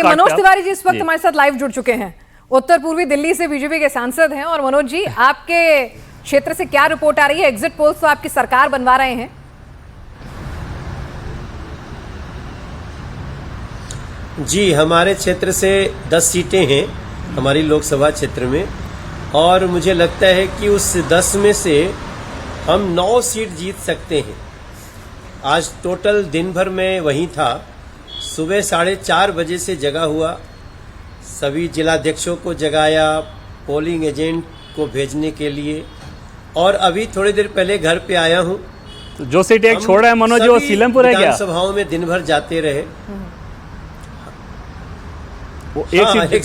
मनोज तिवारी जी इस वक्त हमारे साथ लाइव जुड़ चुके हैं। उत्तर पूर्वी दिल्ली से बीजेपी के सांसद हैं। और मनोज जी, आपके क्षेत्र से क्या रिपोर्ट आ रही है? एग्जिट पोल्स तो आपकी सरकार बनवा रहे हैं। जी, हमारे क्षेत्र से 10 सीटें हैं हमारी लोकसभा क्षेत्र में, और मुझे लगता है कि उस 10 में से हम 9 सीट जीत सकते हैं। आज टोटल दिन भर में वहीं था, सुबह 4:30 बजे से जगा हुआ, सभी जिलाध्यक्षों को जगाया, पोलिंग एजेंट को भेजने के लिए, और अभी थोड़ी देर पहले घर पे आया हूँ। तो जो सीट एक छोड़ रहा है मनोज जी, वो सीलमपुर है क्या? विधानसभाओं में दिन भर जाते रहे। वो एक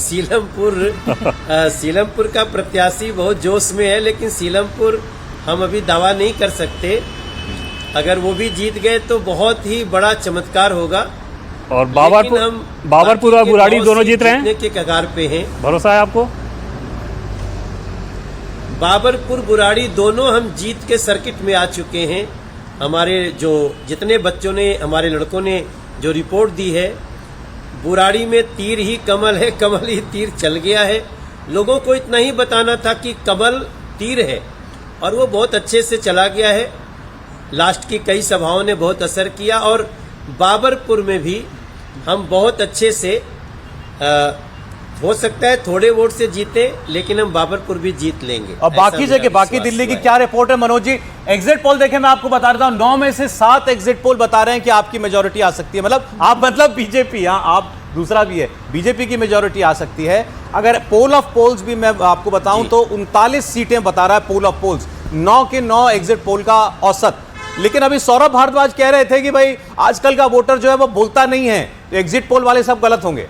सीलमपुर का प्रत्याशी बहुत जोश में है, लेकिन सीलमपुर हम अभी दावा नहीं कर सकते। अगर वो भी जीत गए तो बहुत ही बड़ा चमत्कार होगा। और बाबरपुर और बुराड़ी दोनों जीत रहे हैं, के कगार पे हैं। भरोसा है आपको? बाबरपुर बुराड़ी दोनों हम जीत के सर्किट में आ चुके हैं। हमारे जितने बच्चों ने, हमारे लड़कों ने जो रिपोर्ट दी है, बुराड़ी में तीर ही कमल है, कमल ही तीर चल गया है। लोगों को इतना ही बताना था कि कमल तीर है, और वो बहुत अच्छे से चला गया है। लास्ट की कई सभाओं ने बहुत असर किया, और बाबरपुर में भी हम बहुत अच्छे से हो सकता है थोड़े वोट से जीते, लेकिन हम बाबरपुर भी जीत लेंगे। और बाकी जगह, बाकी दिल्ली की क्या रिपोर्ट है मनोज जी? एग्जिट पोल देखें, मैं आपको बता रहा हूं, 9 में से 7 एग्जिट पोल बता रहे हैं कि आपकी मेजोरिटी आ सकती है। मतलब बीजेपी, आप दूसरा भी है, बीजेपी की मेजोरिटी आ सकती है। अगर पोल ऑफ पोल्स भी मैं आपको बताऊं तो 39 सीटें बता रहा है पोल ऑफ पोल्स, 9 के 9 एग्जिट पोल का औसत। लेकिन अभी सौरभ भारद्वाज कह रहे थे कि भाई आजकल का वोटर जो है वो बोलता नहीं है, तो एग्जिट पोल वाले सब गलत होंगे।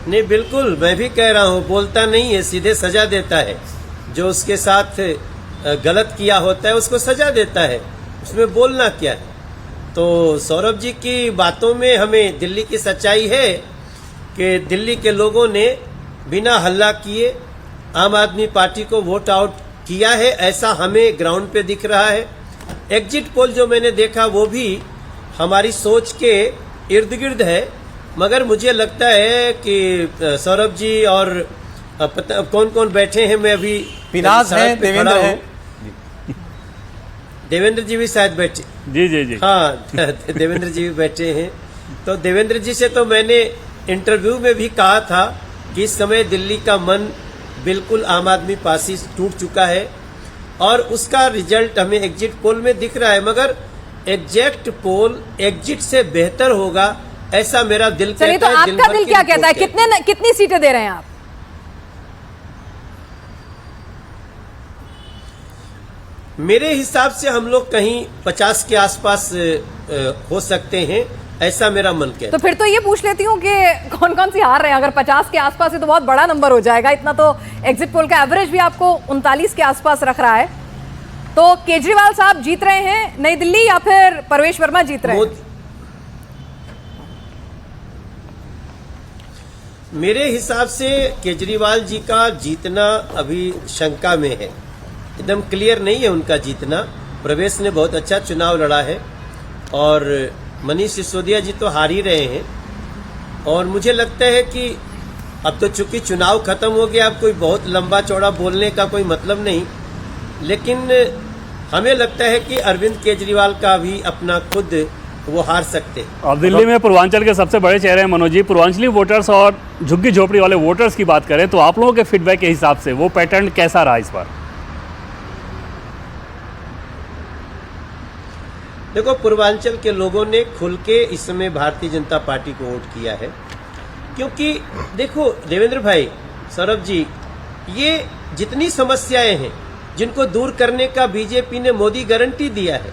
नहीं, बिल्कुल, मैं भी कह रहा हूं, बोलता नहीं है, सीधे सजा देता है। जो उसके साथ गलत किया होता है उसको सजा देता है, उसमें बोलना क्या है। तो सौरभ जी की बातों में हमें दिल्ली की सच्चाई है कि दिल्ली के लोगों ने बिना हल्ला किए आम आदमी पार्टी को वोट आउट किया है, ऐसा हमें ग्राउंड पे दिख रहा है। एग्जिट पोल जो मैंने देखा वो भी हमारी सोच के इर्द गिर्द है, मगर मुझे लगता है कि सौरभ जी और कौन कौन बैठे हैं, मैं अभी पिनाज हैं, देवेंद्र हैं, देवेंद्र जी भी शायद बैठे। जी हाँ, देवेंद्र जी भी बैठे हैं। तो देवेंद्र जी से तो मैंने इंटरव्यू में भी कहा था कि इस समय दिल्ली का मन बिल्कुल आम आदमी पार्टी टूट चुका है, और उसका रिजल्ट हमें एग्जिट पोल में दिख रहा है। मगर एग्जैक्ट पोल एग्जिट से बेहतर होगा, ऐसा मेरा दिल कहता है। तो आपका दिल क्या कहता है? कितनी सीटें दे रहे हैं आप? मेरे हिसाब से हम लोग कहीं 50 के आसपास हो सकते हैं, ऐसा मेरा मन कहता है। तो फिर तो ये पूछ लेती हूँ कि कौन कौन सी हार रहे हैं? अगर 50 के आसपास है तो बहुत बड़ा नंबर हो जाएगा। इतना तो एग्जिट पोल का एवरेज भी आपको 39 के आसपास रख रहा है। तो केजरीवाल साहब जीत रहे हैं नई दिल्ली, या फिर परवेश वर्मा जीत रहे हैं? मेरे हिसाब से केजरीवाल जी का जीतना अभी शंका में है, एकदम क्लियर नहीं है उनका जीतना। प्रवेश ने बहुत अच्छा चुनाव लड़ा है, और मनीष सिसोदिया जी तो हार ही रहे हैं। और मुझे लगता है कि अब तो चूंकि चुनाव खत्म हो गया, अब कोई बहुत लंबा चौड़ा बोलने का कोई मतलब नहीं, लेकिन हमें लगता है कि अरविंद केजरीवाल का भी अपना खुद वो हार सकते हैं। अब दिल्ली में पूर्वांचल के सबसे बड़े चेहरे हैं मनोज जी, पूर्वांचली वोटर्स और झुग्गी झोपड़ी वाले वोटर्स की बात करें तो आप लोगों के फीडबैक के हिसाब से वो पैटर्न कैसा रहा इस बार? देखो, पूर्वांचल के लोगों ने खुल के इस समय भारतीय जनता पार्टी को वोट किया है, क्योंकि देखो देवेंद्र भाई, सौरभ जी, ये जितनी समस्याएं हैं जिनको दूर करने का बीजेपी ने मोदी गारंटी दिया है,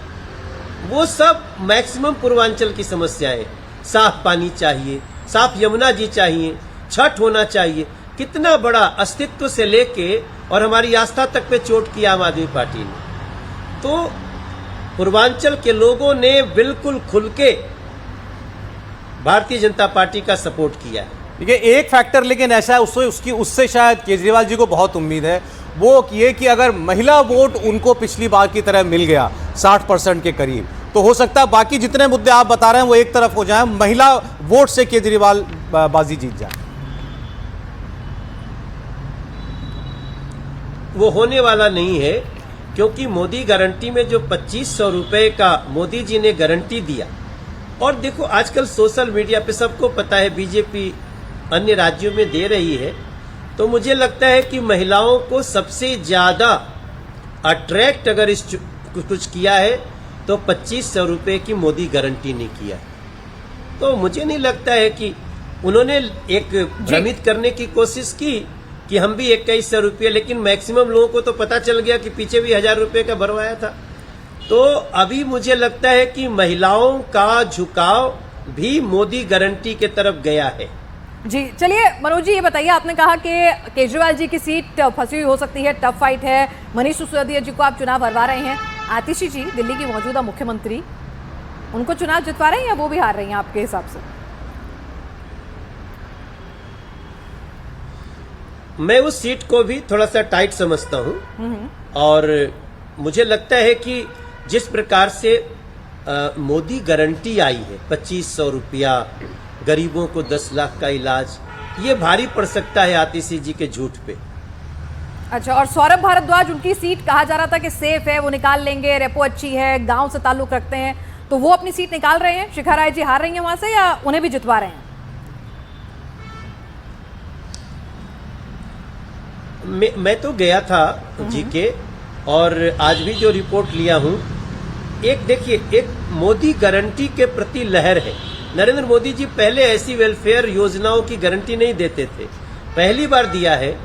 वो सब मैक्सिमम पूर्वांचल की समस्याएं। साफ पानी चाहिए, साफ यमुना जी चाहिए, छठ होना चाहिए। कितना बड़ा अस्तित्व से लेके और हमारी आस्था तक पे चोट किया आम आदमी पार्टी ने। तो पूर्वांचल के लोगों ने बिल्कुल खुल के भारतीय जनता पार्टी का सपोर्ट किया है। देखिए, एक फैक्टर लेकिन ऐसा है, उससे शायद केजरीवाल जी को बहुत उम्मीद है, वो ये कि अगर महिला वोट उनको पिछली बार की तरह मिल गया 60% के करीब, तो हो सकता है बाकी जितने मुद्दे आप बता रहे हैं वो एक तरफ हो जाएं, महिला वोट से केजरीवाल बाजी जीत जाए। वो होने वाला नहीं है, क्योंकि मोदी गारंटी में जो 2500 रुपए का मोदी जी ने गारंटी दिया, और देखो आजकल सोशल मीडिया पे सबको पता है बीजेपी अन्य राज्यों में दे रही है, तो मुझे लगता है कि महिलाओं को सबसे ज्यादा अट्रैक्ट अगर इस कुछ किया है तो 2500 रुपए की मोदी गारंटी ने किया है। तो मुझे नहीं लगता है कि उन्होंने एक भ्रमित करने की कोशिश की कि हम भी 2100 रुपये, लेकिन मैक्सिमम लोगों को तो पता चल गया कि पीछे भी 1000 रुपये का भरवाया था। तो अभी मुझे लगता है कि महिलाओं का झुकाव भी मोदी गारंटी के तरफ गया है। जी चलिए मनोज जी, ये बताइए, आपने कहा कि केजरीवाल जी की सीट फंसी हुई हो सकती है, टफ फाइट है, मनीष सिसोदिया जी को आप चुनाव हरवा रहे हैं, आतिशी जी दिल्ली की मौजूदा मुख्यमंत्री, उनको चुनाव जितवा रहे हैं या वो भी हार रही हैं आपके हिसाब से? मैं उस सीट को भी थोड़ा सा टाइट समझता हूं, और मुझे लगता है कि जिस प्रकार से मोदी गारंटी आई है 2500 रुपया, गरीबों को 10 लाख का इलाज, ये भारी पड़ सकता है आतिशी जी के झूठ पे। अच्छा, और सौरभ भारद्वाज, उनकी सीट कहा जा रहा था कि सेफ है, वो निकाल लेंगे, रेपो अच्छी है, गांव से ताल्लुक रखते हैं, तो वो अपनी सीट निकाल रहे हैं? शिखा राय जी हार रही हैं वहां से या उन्हें भी जितवा रहे हैं? मैं तो गया था जीके, और आज भी जो रिपोर्ट लिया हूं, एक देखिए, एक मोदी गारंटी के प्रति लहर है। नरेंद्र मोदी जी पहले ऐसी वेलफेयर योजनाओं की गारंटी नहीं देते थे, पहली बार दिया है,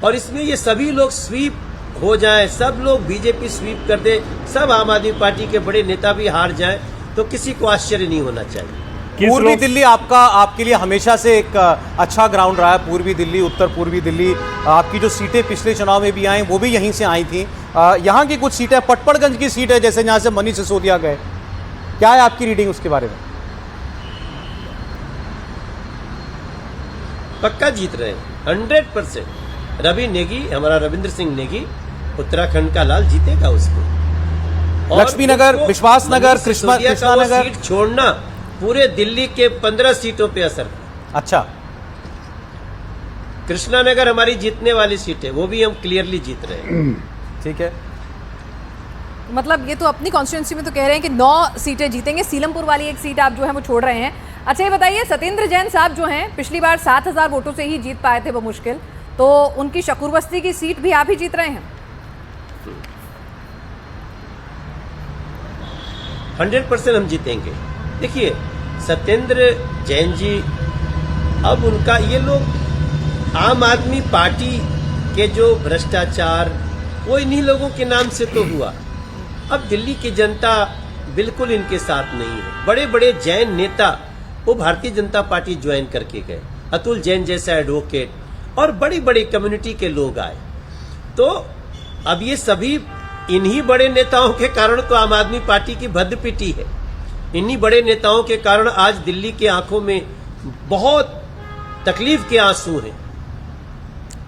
और इसमें ये सभी लोग स्वीप हो जाएं, सब लोग बीजेपी स्वीप कर दे, सब आम आदमी पार्टी के बड़े नेता भी हार जाएं, तो किसी को आश्चर्य नहीं होना चाहिए। पूर्वी दिल्ली आपके लिए हमेशा से एक अच्छा ग्राउंड रहा है। पूर्वी दिल्ली, उत्तर पूर्वी दिल्ली, आपकी जो सीटें पिछले चुनाव में भी आई वो भी यहीं से आई थी। यहाँ की कुछ सीटें, पटपड़गंज की सीट है जैसे, जहाँ से मनीष सिसोदिया गए, क्या है आपकी रीडिंग उसके बारे में? पक्का जीत रहे हैं 100%। रवि नेगी, हमारा रविंद्र सिंह नेगी, उत्तराखंड का लाल, जीतेगा उसको। लक्ष्मीनगर, विश्वासनगर, कृष्णानगर सीट छोड़ना पूरे दिल्ली के 15 सीटों पे असर। अच्छा, कृष्णानगर हमारी जीतने वाली सीट है, वो भी हम क्लियरली जीत रहे हैं। ठीक है, मतलब ये तो अपनी कॉन्स्टिट्यूंसी में तो कह रहे हैं कि 9 सीटें जीतेंगे, सीलमपुर वाली एक सीट आप जो है वो छोड़ रहे हैं। अच्छा ये बताइए, सत्येंद्र जैन साहब जो हैं पिछली बार 7000 वोटों से ही जीत पाए थे वो मुश्किल, तो उनकी शकूर बस्ती की सीट भी आप ही जीत रहे हैं? 100% हम जीतेंगे। देखिए, सत्येंद्र जैन जी, अब उनका, ये लोग आम आदमी पार्टी के जो भ्रष्टाचार, वो इन्हीं लोगों के नाम से तो हुआ। अब दिल्ली की जनता बिल्कुल इनके साथ नहीं है। बड़े बड़े जैन नेता वो भारतीय जनता पार्टी ज्वाइन करके गए, अतुल जैन जैसा एडवोकेट, और बड़ी बड़ी कम्युनिटी के लोग आए। तो अब ये सभी इन्हीं बड़े नेताओं के कारण तो आम आदमी पार्टी की भद्द पिटी है। इन्हीं बड़े नेताओं के कारण आज दिल्ली की आंखों में बहुत तकलीफ के आंसू हैं।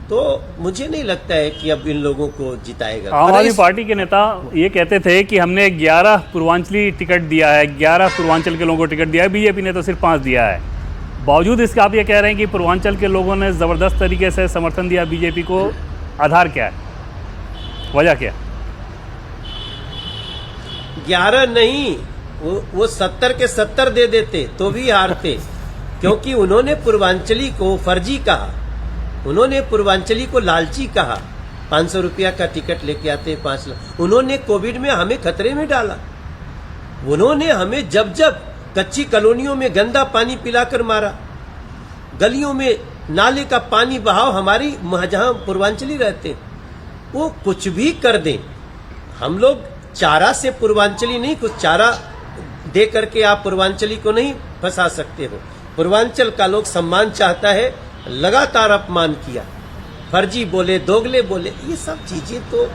तो मुझे नहीं लगता है कि अब इन लोगों को जिताएगा। आम आदमी पार्टी के नेता ये कहते थे कि हमने 11 पूर्वांचली टिकट दिया है, 11 पूर्वांचल के लोगों को टिकट दिया है, बीजेपी ने तो सिर्फ 5 दिया है। बावजूद इसके आप ये कह रहे हैं कि पूर्वांचल के लोगों ने ज़बरदस्त तरीके से समर्थन दिया बीजेपी को, आधार क्या है, वजह क्या? 11 नहीं, वो 70 के 70 दे देते तो भी हारते, क्योंकि उन्होंने पूर्वांचली को फर्जी कहा, उन्होंने पूर्वांचली को लालची कहा। 500 रुपया का टिकट लेके आते 5 लाख। उन्होंने कोविड में हमें खतरे में डाला। उन्होंने हमें जब जब कच्ची कॉलोनियों में गंदा पानी पिलाकर मारा, गलियों में नाले का पानी बहाव, हमारी जहां पूर्वांचली रहते, वो कुछ भी कर दें। हम लोग चारा से पूर्वांचली नहीं, कुछ चारा दे करके आप पूर्वांचली को नहीं फंसा सकते हो। पूर्वांचल का लोग सम्मान चाहता है, लगातार अपमान किया, फर्जी बोले, दोगले बोले, ये सब चीजें तो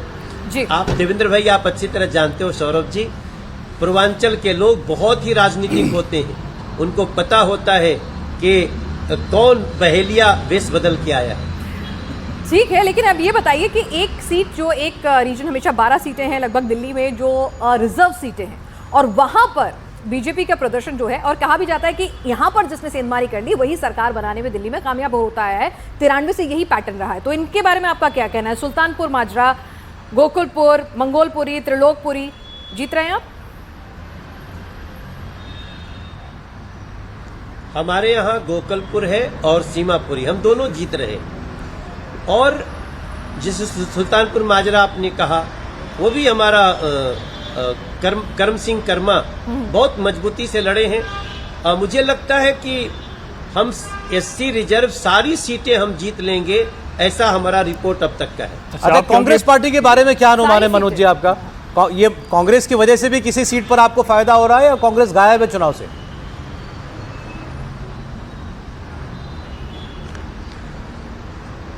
जी आप देवेंद्र भाई, आप अच्छी तरह जानते हो, सौरभ जी, पूर्वांचल के लोग बहुत ही राजनीतिक होते हैं। उनको पता होता है कि कौन बहेलिया वेश बदल के आया है। ठीक है, लेकिन अब ये बताइए कि एक सीट जो, एक रीजन हमेशा 12 सीटें हैं लगभग दिल्ली में जो रिजर्व सीटें हैं, और वहां पर बीजेपी का प्रदर्शन जो है, और कहा भी जाता है कि यहां पर जिसने सेंधमारी कर ली वही सरकार बनाने में दिल्ली में कामयाब होता है। 93 से यही पैटर्न रहा है। तो इनके बारे में आपका क्या कहना है? सुल्तानपुर माजरा, गोकुलपुर, मंगोलपुरी, त्रिलोकपुरी जीत रहे हैं आप? हमारे यहाँ गोकुलपुर है और सीमापुरी, हम दोनों जीत रहे। और जिस सुल्तानपुर माजरा आपने कहा, वो भी हमारा कर्म सिंह कर्मा बहुत मजबूती से लड़े हैं। मुझे लगता है कि हम एससी रिजर्व सारी सीटें हम जीत लेंगे, ऐसा हमारा रिपोर्ट अब तक का है। अच्छा, कांग्रेस पार्टी के बारे में क्या अनुमान है सारी मनोज जी आपका? ये कांग्रेस की वजह से भी किसी सीट पर आपको फायदा हो रहा है या कांग्रेस गायब है चुनाव से?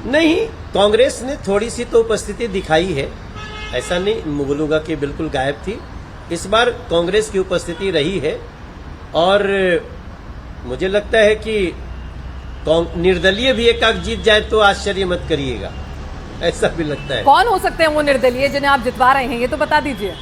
नहीं, कांग्रेस ने थोड़ी सी तो उपस्थिति दिखाई है, ऐसा नहीं बोलूंगा कि बिल्कुल गायब थी। इस बार कांग्रेस की उपस्थिति रही है और मुझे लगता है कि निर्दलीय भी एक आध जीत जाए तो आश्चर्य मत करिएगा, ऐसा भी लगता है। कौन हो सकते हैं वो निर्दलीय जिन्हें आप जितवा रहे हैं, ये तो बता दीजिए।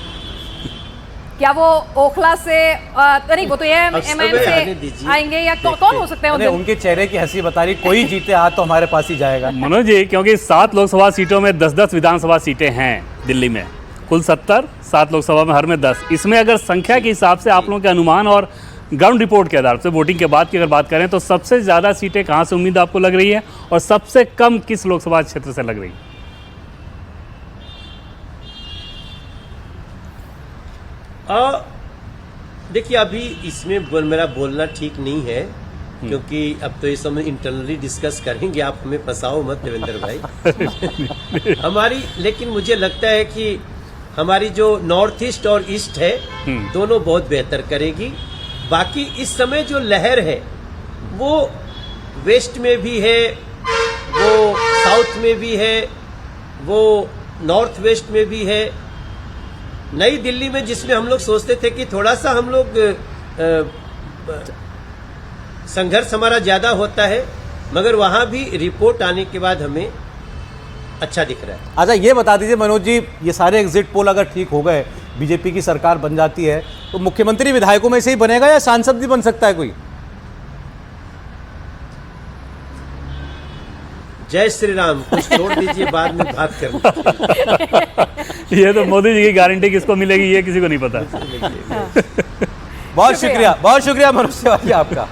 क्या वो ओखला से नहीं, वो तो एमआईएम से आएंगे, या कौन हो सकते हैं वो? उनके चेहरे की हंसी बता रही, कोई जीते हाथ तो हमारे पास ही जाएगा। मनोज जी, क्योंकि 7 लोकसभा सीटों में 10-10 विधानसभा सीटें हैं दिल्ली में, कुल 70, 7 लोकसभा में हर में 10। इसमें अगर संख्या के हिसाब से आप लोगों के अनुमान और ग्राउंड रिपोर्ट के आधार से वोटिंग के बाद की अगर बात करें तो सबसे ज़्यादा सीटें कहाँ से उम्मीद आपको लग रही है और सबसे कम किस लोकसभा क्षेत्र से लग रही है? देखिए, अभी इसमें मेरा बोलना ठीक नहीं है, क्योंकि अब तो ये सब इंटरनली डिस्कस करेंगे, आप हमें फंसाओ मत देवेंद्र भाई। हमारी, लेकिन मुझे लगता है कि हमारी जो नॉर्थ ईस्ट और ईस्ट है दोनों बहुत बेहतर करेगी। बाकी इस समय जो लहर है वो वेस्ट में भी है, वो साउथ में भी है, वो नॉर्थ वेस्ट में भी है। नई दिल्ली में जिसमें हम लोग सोचते थे कि थोड़ा सा हम लोग संघर्ष हमारा ज्यादा होता है, मगर वहां भी रिपोर्ट आने के बाद हमें अच्छा दिख रहा है। अच्छा, ये बता दीजिए मनोज जी, ये सारे एग्जिट पोल अगर ठीक हो गए, बीजेपी की सरकार बन जाती है, तो मुख्यमंत्री विधायकों में से ही बनेगा या सांसद भी बन सकता है कोई? जय श्री राम, कुछ छोड़ दीजिए, बाद में बात करेंगे। ये तो मोदी जी की गारंटी किसको मिलेगी ये किसी को नहीं पता। बहुत शुक्रिया मनोज तिवारी आपका।